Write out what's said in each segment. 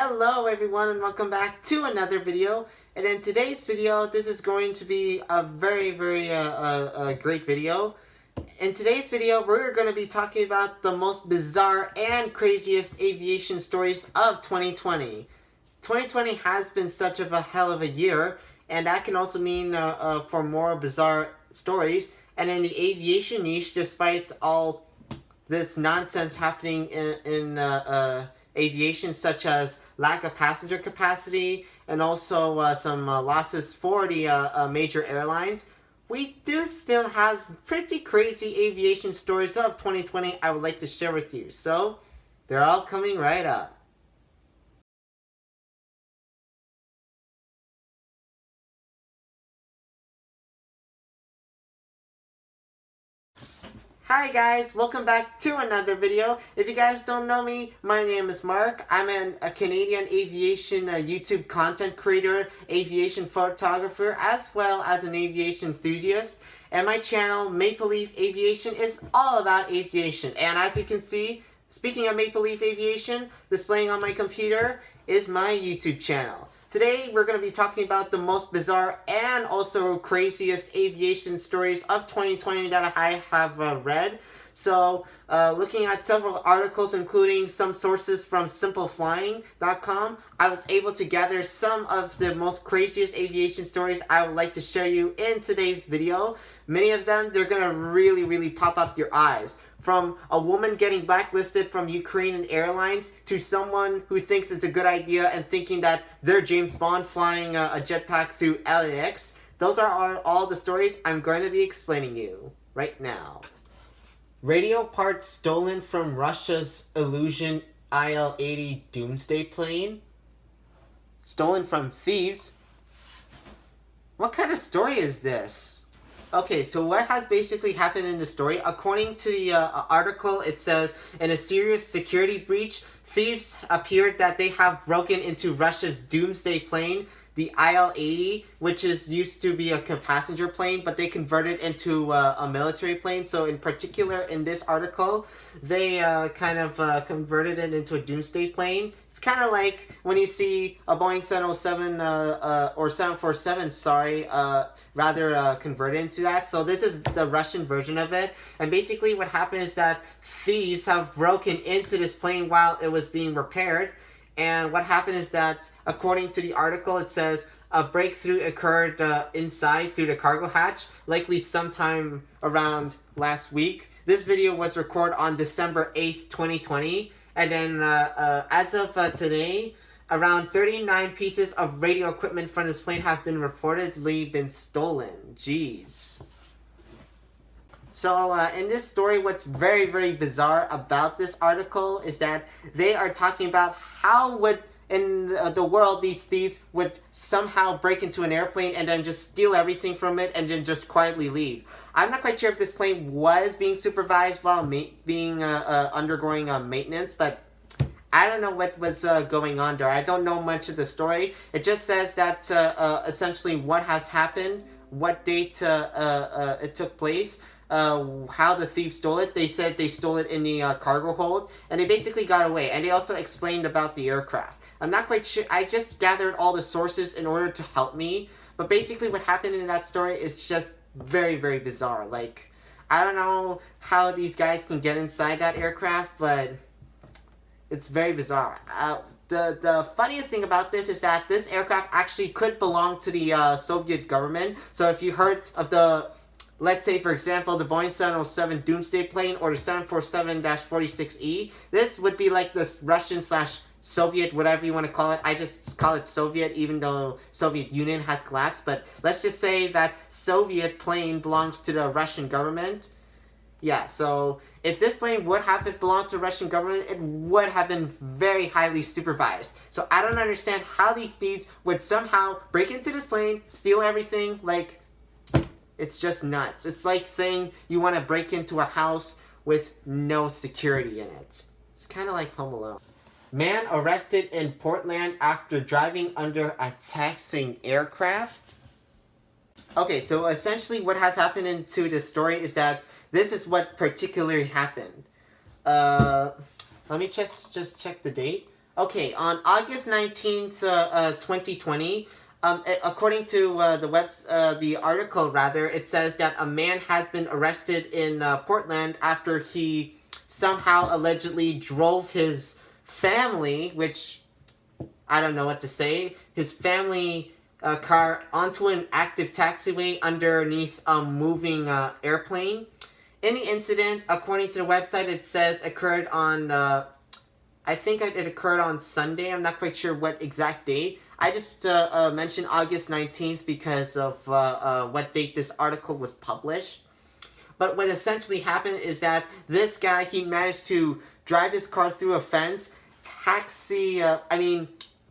Hello everyone and welcome back to another video. And in today's video, this is going to be a very great video. In today's video, we're going to be talking about the most bizarre and craziest aviation stories of 2020. 2020 has been such of a hell of a year, and that can also mean for more bizarre stories. And in the aviation niche, despite all this nonsense happening in aviation, such as lack of passenger capacity and also some losses for the major airlines, we do still have pretty crazy aviation stories of 2020 I would like to share with you. So they're all coming right up. Hi guys, welcome back to another video. If you guys don't know me, my name is Mark. I'm a Canadian aviation YouTube content creator, aviation photographer, as well as an aviation enthusiast. And my channel, Maple Leaf Aviation, is all about aviation. And as you can see, speaking of Maple Leaf Aviation, displaying on my computer is my YouTube channel. Today, we're going to be talking about the most bizarre and also craziest aviation stories of 2020 that I have read. So, looking at several articles, including some sources from simpleflying.com, I was able to gather some of the most craziest aviation stories I would like to share you in today's video. Many of them, they're going to really pop up your eyes. From a woman getting blacklisted from Ukrainian Airlines to someone who thinks it's a good idea and thinking that they're James Bond flying a jetpack through LAX. Those are all the stories I'm going to be explaining you right now. Radio parts stolen from Russia's Illusion IL-80 doomsday plane? Stolen from thieves? What kind of story is this? Okay, so what has basically happened in the story? According to the article, it says, in a serious security breach, thieves appeared that they have broken into Russia's doomsday plane, the IL-80, which is used to be a passenger plane, but they converted into a military plane. So in particular, in this article, they converted it into a doomsday plane. It's kind of like when you see a Boeing 707 or 747, converted into that. So this is the Russian version of it. And basically what happened is that thieves have broken into this plane while it was being repaired. And what happened is that, according to the article, it says a breakthrough occurred inside through the cargo hatch, likely sometime around last week. This video was recorded on December 8th, 2020. And then as of today, around 39 pieces of radio equipment from this plane have been reportedly been stolen. Jeez. So in this story, what's very bizarre about this article is that they are talking about how would in the world these thieves would somehow break into an airplane and then just steal everything from it and then just quietly leave. I'm not quite sure if this plane was being supervised while undergoing maintenance, but I don't know what was going on there. I don't know much of the story. It just says that essentially what has happened, what date it took place, how the thieves stole it. They said they stole it in the cargo hold, and they basically got away. And they also explained about the aircraft. I'm not quite sure. I just gathered all the sources in order to help me. But basically what happened in that story is just very bizarre. Like, I don't know how these guys can get inside that aircraft, but it's very bizarre. The funniest thing about this is that this aircraft actually could belong to the Soviet government. So if you heard of the, let's say, for example, the Boeing 707 doomsday plane or the 747-46E, this would be like this Russian/Soviet, whatever you want to call it. I just call it Soviet, even though Soviet Union has collapsed. But let's just say that Soviet plane belongs to the Russian government. Yeah, so if this plane would have belonged to the Russian government, it would have been very highly supervised. So I don't understand how these thieves would somehow break into this plane, steal everything. Like, it's just nuts. It's like saying you want to break into a house with no security in it. It's kind of like Home Alone. Man arrested in Portland after driving under a taxiing aircraft. Okay, so essentially what has happened into this story is that this is what particularly happened. Let me just check the date. Okay, on August 19th, 2020, according to the article rather, it says that a man has been arrested in Portland after he somehow allegedly drove his family, which I don't know what to say, his family car onto an active taxiway underneath a moving airplane. In the incident, according to the website, it says occurred on I think it occurred on Sunday. I'm not quite sure what exact date. I just mentioned August 19th because of what date this article was published. But what essentially happened is that this guy, he managed to drive his car through a fence,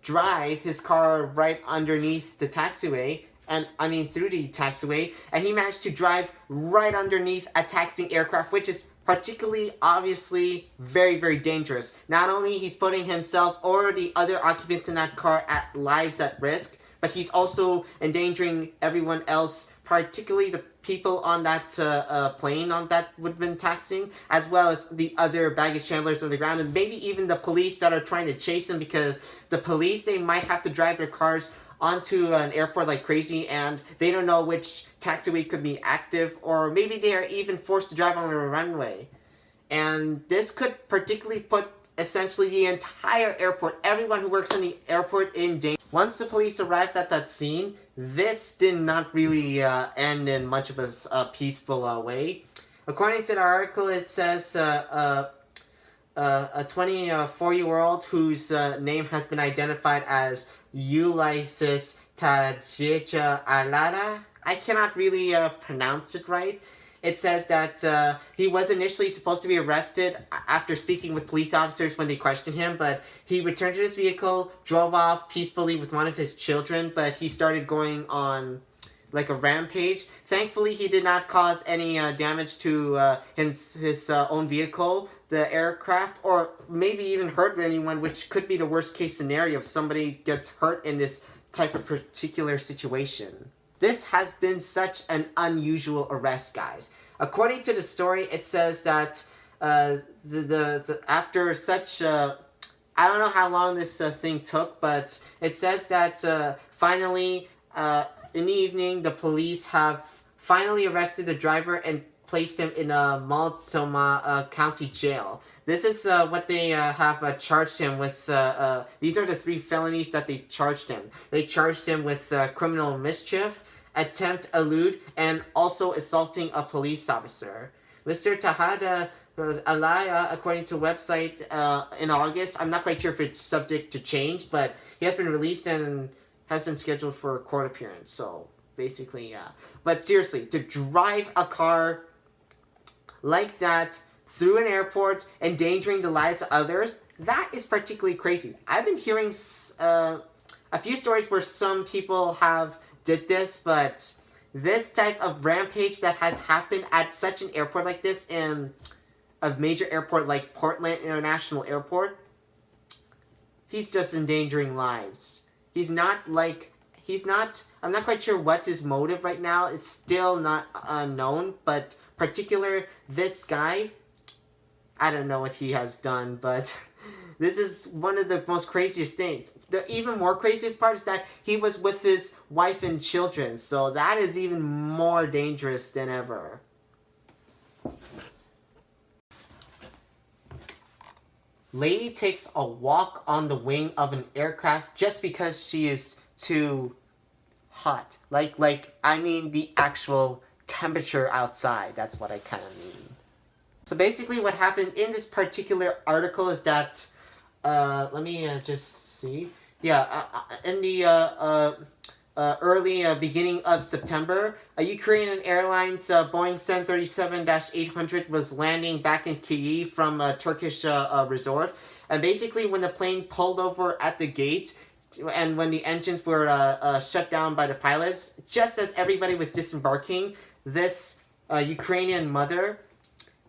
drive his car right underneath the taxiway, through the taxiway, and he managed to drive right underneath a taxiing aircraft, which is particularly obviously very, very dangerous. Not only he's putting himself or the other occupants in that car at lives at risk, but he's also endangering everyone else, particularly the people on that plane on that would have been taxiing, as well as the other baggage handlers on the ground, and maybe even the police that are trying to chase him, because the police, they might have to drive their cars onto an airport like crazy, and they don't know which taxiway could be active, or maybe they are even forced to drive on a runway. And this could particularly put essentially the entire airport, everyone who works in the airport, in danger. Once the police arrived at that scene, this did not really end in much of a peaceful way. According to the article, it says a 24-year-old whose name has been identified as Ulysses Tajeja Alara. I cannot really pronounce it right. It says that he was initially supposed to be arrested after speaking with police officers when they questioned him, but he returned to his vehicle, drove off peacefully with one of his children, but he started going on like a rampage. Thankfully, he did not cause any damage to his own vehicle, the aircraft, or maybe even hurt anyone, which could be the worst case scenario if somebody gets hurt in this type of particular situation. This has been such an unusual arrest, guys. According to the story, it says that after such I don't know how long this thing took, but it says that finally in the evening, the police have finally arrested the driver and placed him in a Multnomah County jail. This is what they have charged him with. These are the 3 felonies that they charged him. They charged him with criminal mischief, attempt elude, and also assaulting a police officer. Mr. Tahada Alaya, according to a website in August, I'm not quite sure if it's subject to change, but he has been released and has been scheduled for a court appearance. So basically, yeah. But seriously, to drive a car like that through an airport, endangering the lives of others, that is particularly crazy. I've been hearing a few stories where some people have did this, but this type of rampage that has happened at such an airport like this, in a major airport like Portland International Airport, he's just endangering lives. I'm not quite sure what's his motive right now. It's still not unknown, but this guy, I don't know what he has done, but this is one of the most craziest things. The even more craziest part is that he was with his wife and children, so that is even more dangerous than ever. Lady takes a walk on the wing of an aircraft just because she is too hot. The actual temperature outside. That's what I kind of mean. So basically what happened in this particular article is that, let me just see. Yeah, in the early beginning of September, a Ukrainian Airlines Boeing 737-800 was landing back in Kyiv from a Turkish resort. And basically when the plane pulled over at the gate, and when the engines were shut down by the pilots, just as everybody was disembarking, this Ukrainian mother,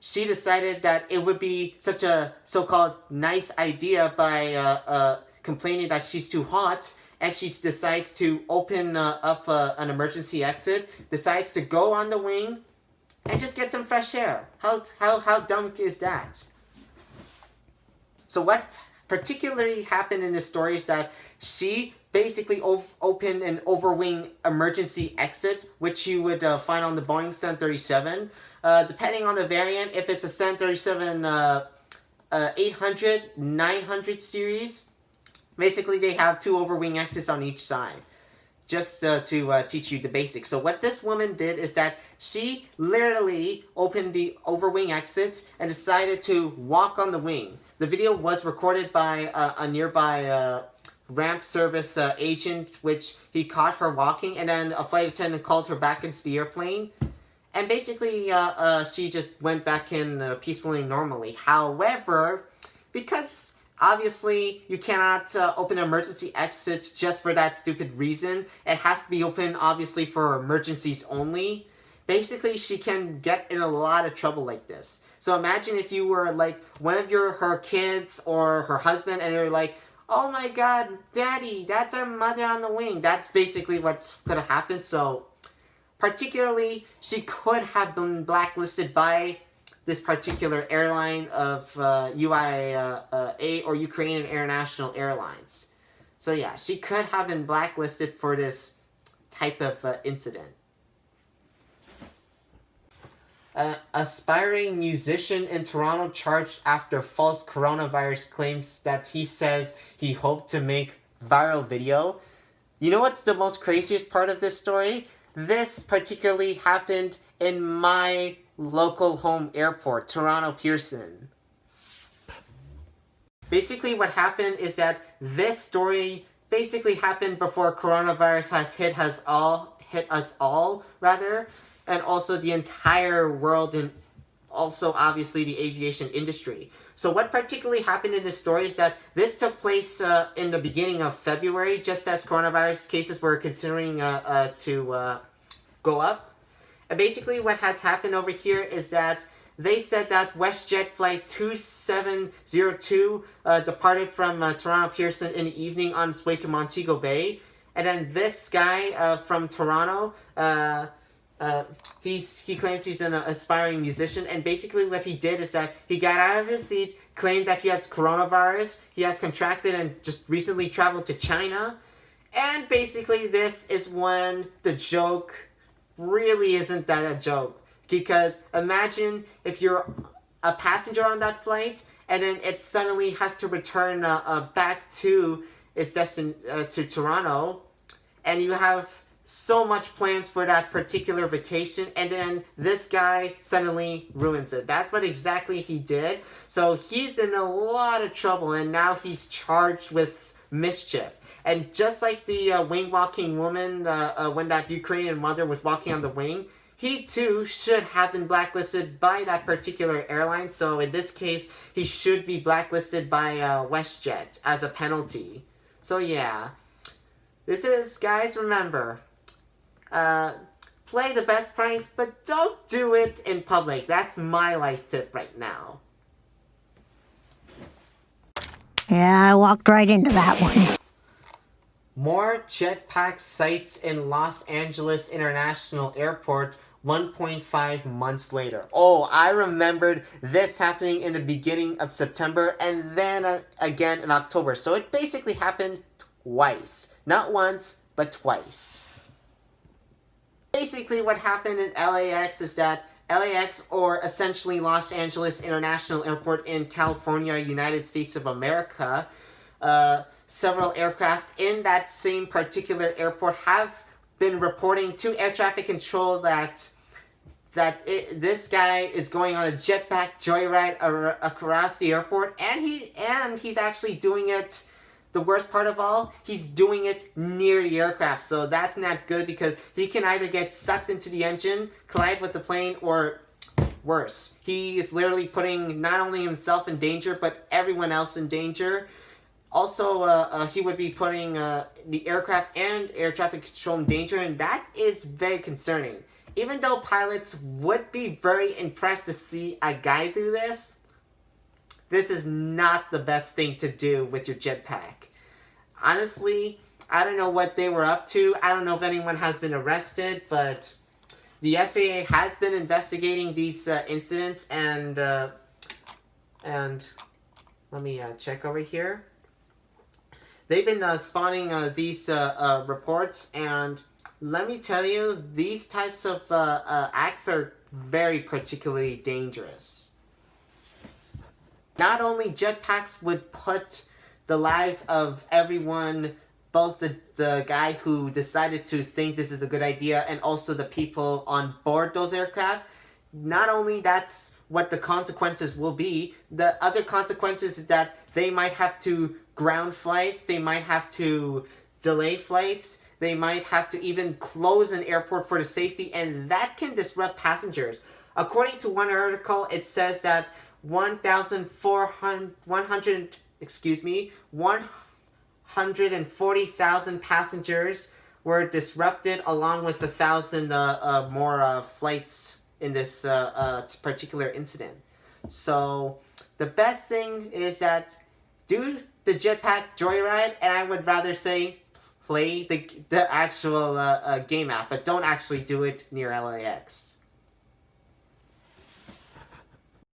she decided that it would be such a so-called nice idea by complaining that she's too hot, and she decides to open up an emergency exit, decides to go on the wing, and just get some fresh air. How dumb is that? So what particularly happened in the story is that she basically opened an overwing emergency exit, which you would find on the Boeing 737. Depending on the variant, if it's a 737 800, 900 series, basically they have 2 overwing exits on each side. Just to teach you the basics. So what this woman did is that she literally opened the overwing exits and decided to walk on the wing. The video was recorded by a nearby ramp service agent, which he caught her walking, and then a flight attendant called her back into the airplane. And basically, she just went back in peacefully and normally. However, because obviously you cannot open an emergency exit just for that stupid reason, it has to be open obviously for emergencies only. Basically, she can get in a lot of trouble like this. So imagine if you were like one of her kids or her husband, and you're like, "Oh my God, Daddy, that's our mother on the wing." That's basically what could have happened. So particularly, she could have been blacklisted by this particular airline of UIA or Ukrainian International Airlines. So yeah, she could have been blacklisted for this type of incident. Aspiring musician in Toronto charged after false coronavirus claims that he says he hoped to make viral video. You know what's the most craziest part of this story? This particularly happened in my local home airport, Toronto Pearson. Basically what happened is that this story basically happened before coronavirus has hit us all, and also the entire world, and also obviously the aviation industry. So what particularly happened in this story is that this took place in the beginning of February, just as coronavirus cases were considering to go up. And basically what has happened over here is that they said that WestJet flight 2702 departed from Toronto Pearson in the evening on its way to Montego Bay. And then this guy from Toronto, he claims he's an aspiring musician, and basically what he did is that he got out of his seat, claimed that he has coronavirus, he has contracted and just recently traveled to China, and basically this is when the joke really isn't that a joke. Because imagine if you're a passenger on that flight, and then it suddenly has to return back to its to Toronto, and you have so much plans for that particular vacation, and then this guy suddenly ruins it. That's what exactly he did. So he's in a lot of trouble, and now he's charged with mischief. And just like the wing walking woman, when that Ukrainian mother was walking on the wing, he too should have been blacklisted by that particular airline. So in this case, he should be blacklisted by WestJet as a penalty. So yeah, this is, guys, remember, play the best pranks, but don't do it in public. That's my life tip right now. Yeah, I walked right into that one. More jetpack sites in Los Angeles International Airport 1.5 months later. Oh, I remembered this happening in the beginning of September and then again in October. So it basically happened twice. Not once, but twice. Basically what happened in LAX is that LAX, or essentially Los Angeles International Airport in California, United States of America, several aircraft in that same particular airport have been reporting to air traffic control that this guy is going on a jetpack joyride across the airport, and he's actually doing it. The worst part of all, he's doing it near the aircraft, so that's not good because he can either get sucked into the engine, collide with the plane, or worse. He is literally putting not only himself in danger, but everyone else in danger. Also, he would be putting the aircraft and air traffic control in danger, and that is very concerning. Even though pilots would be very impressed to see a guy do this, this is not the best thing to do with your jetpack. Honestly, I don't know what they were up to. I don't know if anyone has been arrested, but the FAA has been investigating these incidents, and Let me check over here. They've been spawning these reports, and let me tell you, these types of acts are very particularly dangerous. Not only jetpacks would put the lives of everyone, both the guy who decided to think this is a good idea and also the people on board those aircraft, not only that's what the consequences will be, the other consequences is that they might have to ground flights, they might have to delay flights, they might have to even close an airport for the safety, and that can disrupt passengers. According to one article, it says that 140,000 passengers were disrupted, along with 1,000 more flights in this particular incident. So the best thing is that do the jetpack joyride, and I would rather say play the actual game app, but don't actually do it near LAX.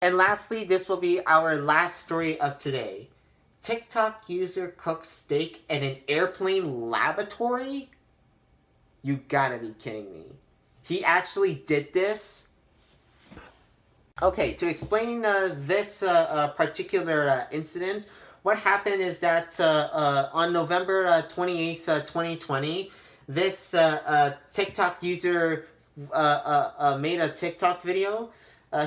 And lastly, this will be our last story of today. TikTok user cooks steak in an airplane lavatory? You gotta be kidding me. He actually did this? Okay, to explain this particular incident, what happened is that on November 28th, 2020, this TikTok user made a TikTok video.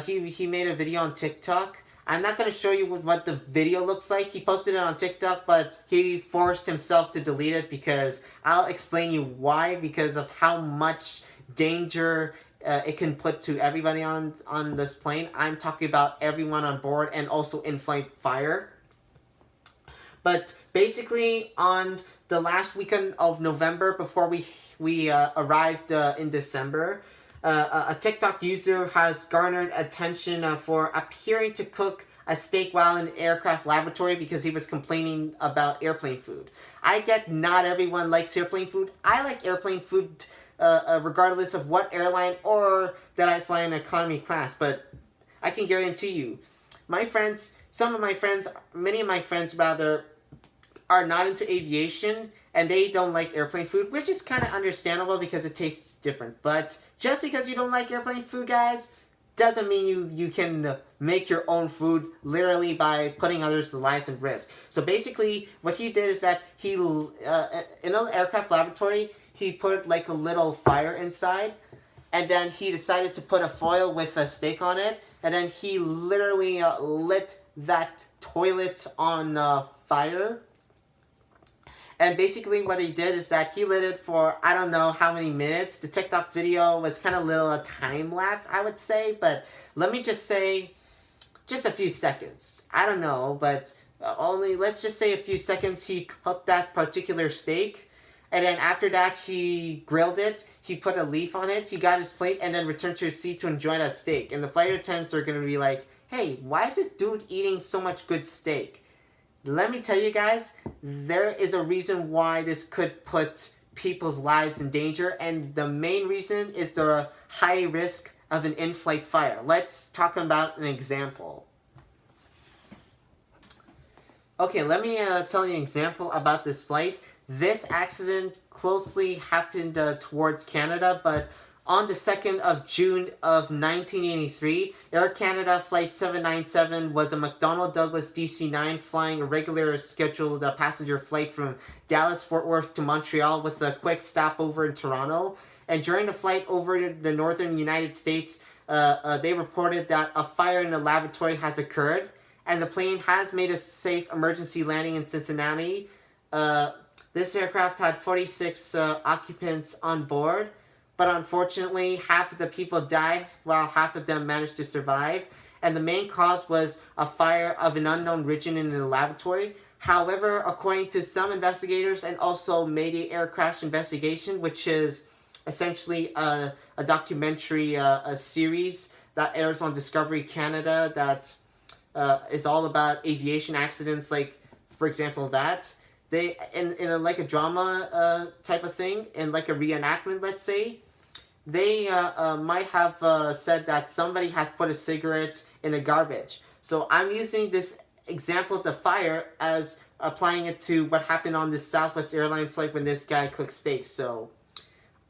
He made a video on TikTok. I'm not going to show you what the video looks like. He posted it on TikTok, but he forced himself to delete it because I'll explain you why, because of how much danger it can put to everybody on this plane. I'm talking about everyone on board and also in-flight fire. But basically, on the last weekend of November, before we arrived in December, a TikTok user has garnered attention for appearing to cook a steak while in an aircraft lavatory because he was complaining about airplane food. I get not everyone likes airplane food. I like airplane food regardless of what airline or that I fly in economy class, but I can guarantee you, my friends, many of my friends rather, are not into aviation, and they don't like airplane food, which is kind of understandable because it tastes different. But just because you don't like airplane food, guys, doesn't mean you can make your own food literally by putting others' lives at risk. So basically, what he did is that he, in an aircraft lavatory, he put like a little fire inside, and then he decided to put a foil with a steak on it, and then he literally lit that toilet on fire. And basically what he did is that he lit it for I don't know how many minutes. The TikTok video was kind of little time-lapse, I would say. But let me just say, just a few seconds. I don't know, but let's just say a few seconds he cooked that particular steak. And then after that, he grilled it. He put a leaf on it. He got his plate and then returned to his seat to enjoy that steak. And the flight attendants are going to be like, hey, why is this dude eating so much good steak? Let me tell you guys, there is a reason why this could put people's lives in danger, and the main reason is the high risk of an in-flight fire. Let's talk about an example. Okay, let me tell you an example about this flight. This accident closely happened towards Canada, but on the 2nd of June of 1983, Air Canada Flight 797 was a McDonnell Douglas DC-9 flying a regular scheduled passenger flight from Dallas-Fort Worth to Montreal with a quick stopover in Toronto. And during the flight over the northern United States, they reported that a fire in the lavatory has occurred, and the plane has made a safe emergency landing in Cincinnati. This aircraft had 46 occupants on board. But unfortunately, half of the people died while half of them managed to survive. And the main cause was a fire of an unknown origin in the lavatory. However, according to some investigators and also Mayday Air Crash Investigation, which is essentially a documentary a series that airs on Discovery Canada that is all about aviation accidents, like, for example, that. They, in like a drama type of thing, in like a reenactment, let's say, they might have said that somebody has put a cigarette in the garbage. So I'm using this example the fire as applying it to what happened on this Southwest Airlines flight when this guy cooked steak. So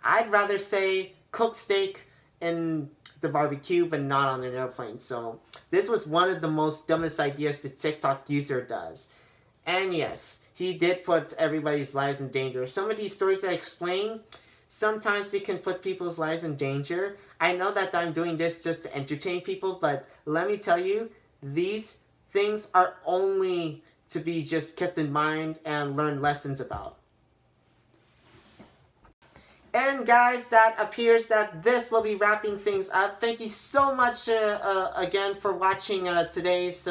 I'd rather say cook steak in the barbecue, but not on an airplane. So this was one of the most dumbest ideas the TikTok user does. And yes, he did put everybody's lives in danger. Some of these stories that I explain, sometimes they can put people's lives in danger. I know that I'm doing this just to entertain people, but let me tell you, these things are only to be just kept in mind and learned lessons about. And guys, that appears that this will be wrapping things up. Thank you so much again for watching today's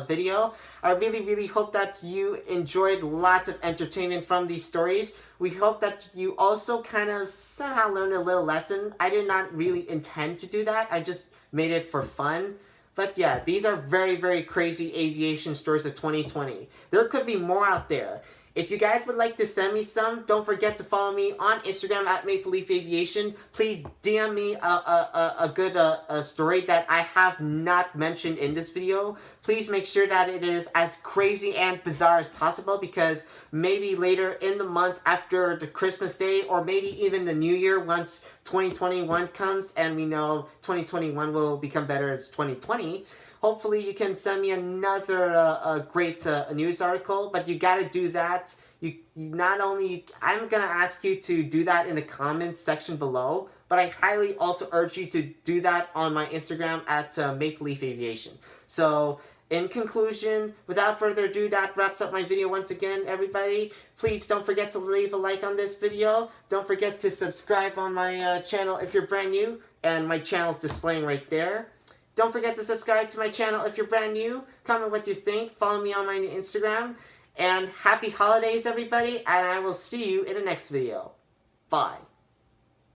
video. I really hope that you enjoyed lots of entertainment from these stories. We hope that you also kind of somehow learned a little lesson. I did not really intend to do that. I just made it for fun. But yeah, these are very crazy aviation stories of 2020. There could be more out there. If you guys would like to send me some, don't forget to follow me on Instagram at Maple Leaf Aviation. Please DM me a good story that I have not mentioned in this video. Please make sure that it is as crazy and bizarre as possible, because maybe later in the month after the Christmas day, or maybe even the New Year, once 2021 comes and we know 2021 will become better as 2020, hopefully you can send me another great news article. But you gotta do that. You not only, I'm gonna ask you to do that in the comments section below, but I highly also urge you to do that on my Instagram at Maple Leaf Aviation. So in conclusion, without further ado, that wraps up my video once again, everybody. Please don't forget to leave a like on this video. Don't forget to subscribe on my channel if you're brand new, and my channel's displaying right there. Don't forget to subscribe to my channel if you're brand new. Comment what you think. Follow me on my Instagram. And happy holidays, everybody. And I will see you in the next video. Bye.